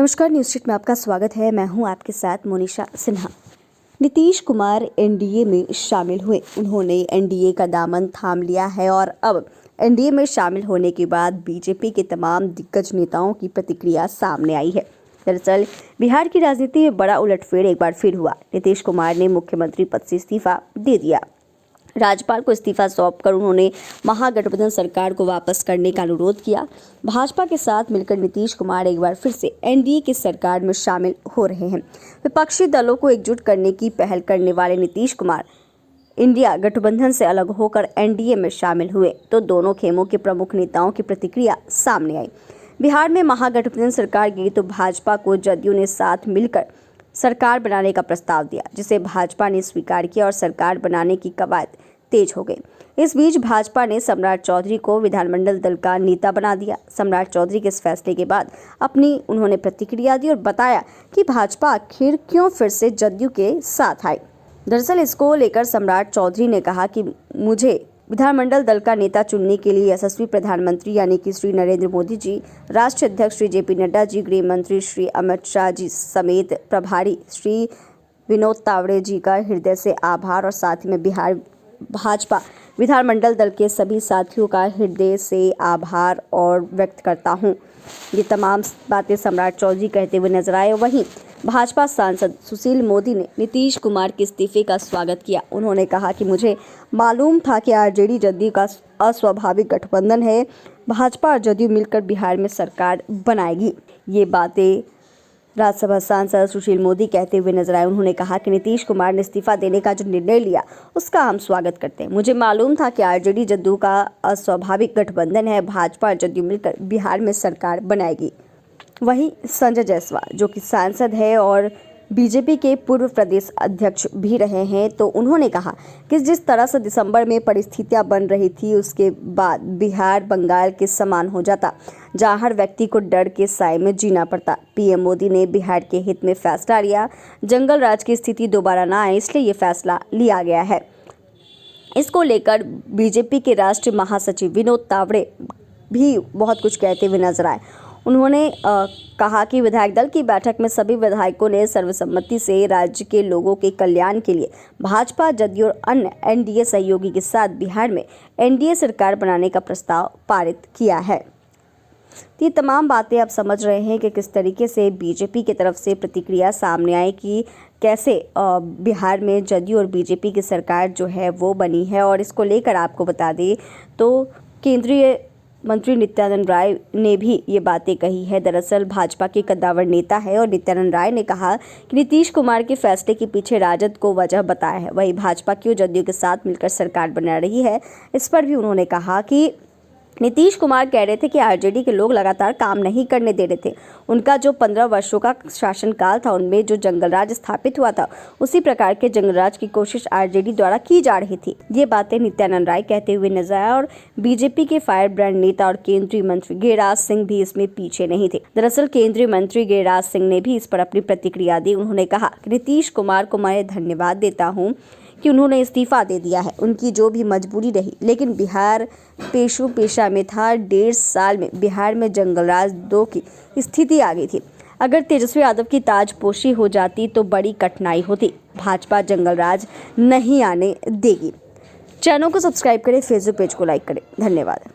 नमस्कार, news street में आपका स्वागत है। मैं हूं आपके साथ मोनिशा सिन्हा। नीतीश कुमार एनडीए में शामिल हुए। उन्होंने एनडीए का दामन थाम लिया है और अब एनडीए में शामिल होने के बाद बीजेपी के तमाम दिग्गज नेताओं की प्रतिक्रिया सामने आई है। दरअसल बिहार की राजनीति में बड़ा उलटफेर एक बार फिर हुआ। नीतीश कुमार ने मुख्यमंत्री पद से इस्तीफा दे दिया। राज्यपाल को इस्तीफा सौंपकर उन्होंने महागठबंधन सरकार को वापस करने का अनुरोध किया। भाजपा के साथ मिलकर नीतीश कुमार एक बार फिर से एनडीए की सरकार में शामिल हो रहे हैं। विपक्षी दलों को एकजुट करने की पहल करने वाले नीतीश कुमार इंडिया गठबंधन से अलग होकर एनडीए में शामिल हुए तो दोनों खेमों के प्रमुख नेताओं की प्रतिक्रिया सामने आई। बिहार में महागठबंधन सरकार गिरी तो भाजपा को जदयू ने साथ मिलकर सरकार बनाने का प्रस्ताव दिया, जिसे भाजपा ने स्वीकार किया और सरकार बनाने की कवायद तेज हो गई। इस बीच भाजपा ने सम्राट चौधरी को विधानमंडल दल का नेता बना दिया। सम्राट चौधरी के इस फैसले के बाद उन्होंने प्रतिक्रिया दी और बताया कि भाजपा आखिर क्यों फिर से जदयू के साथ आई। दरअसल इसको लेकर सम्राट चौधरी ने कहा कि मुझे विधानमंडल दल का नेता चुनने के लिए यशस्वी प्रधानमंत्री यानी कि श्री नरेंद्र मोदी जी, राष्ट्रीय अध्यक्ष श्री जेपी नड्डा जी, गृह मंत्री श्री अमित शाह जी समेत प्रभारी श्री विनोद तावड़े जी का हृदय से आभार और साथ ही में बिहार भाजपा विधानमंडल दल के सभी साथियों का हृदय से आभार और व्यक्त करता हूं। ये तमाम बातें सम्राट चौधरी कहते हुए नजर आए। वहीं भाजपा सांसद सुशील मोदी ने नीतीश कुमार के इस्तीफे का स्वागत किया। उन्होंने कहा कि मुझे मालूम था कि आरजेडी जदयू का अस्वाभाविक गठबंधन है। भाजपा और जदयू मिलकर बिहार में सरकार बनाएगी। ये बातें राज्यसभा सांसद सुशील मोदी कहते हुए नजर आए। उन्होंने कहा कि नीतीश कुमार ने इस्तीफा देने का जो निर्णय लिया उसका हम स्वागत करते हैं। मुझे मालूम था कि आरजेडी जदयू का अस्वाभाविक गठबंधन है। भाजपा और जदयू मिलकर बिहार में सरकार बनाएगी। वहीं संजय जायसवाल जो कि सांसद है और बीजेपी के पूर्व प्रदेश अध्यक्ष भी रहे हैं, तो उन्होंने कहा कि जिस तरह से दिसंबर में परिस्थितियां बन रही थी उसके बाद बिहार बंगाल के समान हो जाता, जहां हर व्यक्ति को डर के साए में जीना पड़ता। पीएम मोदी ने बिहार के हित में फैसला लिया। जंगल राज की स्थिति दोबारा ना आए, इसलिए ये फैसला लिया गया है। इसको लेकर बीजेपी के राष्ट्रीय महासचिव विनोद तावड़े भी बहुत कुछ कहते हुए नजर आए। उन्होंने कहा कि विधायक दल की बैठक में सभी विधायकों ने सर्वसम्मति से राज्य के लोगों के कल्याण के लिए भाजपा, जदयू और अन्य एनडीए सहयोगी के साथ बिहार में एनडीए सरकार बनाने का प्रस्ताव पारित किया है। ये तमाम बातें आप समझ रहे हैं कि किस तरीके से बीजेपी की तरफ से प्रतिक्रिया सामने आई कि कैसे बिहार में जदयू और बीजेपी की सरकार जो है वो बनी है। और इसको लेकर आपको बता दें तो केंद्रीय मंत्री नित्यानंद राय ने भी ये बातें कही है। दरअसल भाजपा के कद्दावर नेता है और नित्यानंद राय ने कहा कि नीतीश कुमार के फैसले के पीछे राजद को वजह बताया है। वहीं भाजपा क्यों जदयू के साथ मिलकर सरकार बना रही है, इस पर भी उन्होंने कहा कि नीतीश कुमार कह रहे थे कि आरजेडी के लोग लगातार काम नहीं करने दे रहे थे। उनका जो 15 वर्षों का शासनकाल था उनमें जो जंगलराज स्थापित हुआ था उसी प्रकार के जंगलराज की कोशिश आरजेडी द्वारा की जा रही थी। ये बातें नित्यानंद राय कहते हुए नजर आए और बीजेपी के फायर ब्रांड नेता और केंद्रीय मंत्री गिरिराज सिंह भी इसमें पीछे नहीं थे। दरअसल केंद्रीय मंत्री गिरिराज सिंह ने भी इस पर अपनी प्रतिक्रिया दी। उन्होंने कहा कि नीतीश कुमार को मैं धन्यवाद देता हूँ कि उन्होंने इस्तीफा दे दिया है। उनकी जो भी मजबूरी रही, लेकिन बिहार पेशो पेशा में था। 1.5 साल में बिहार में जंगलराज 2 की स्थिति आ गई थी। अगर तेजस्वी यादव की ताजपोशी हो जाती तो बड़ी कठिनाई होती। भाजपा जंगलराज नहीं आने देगी। चैनल को सब्सक्राइब करें, फेसबुक पेज को लाइक करें। धन्यवाद।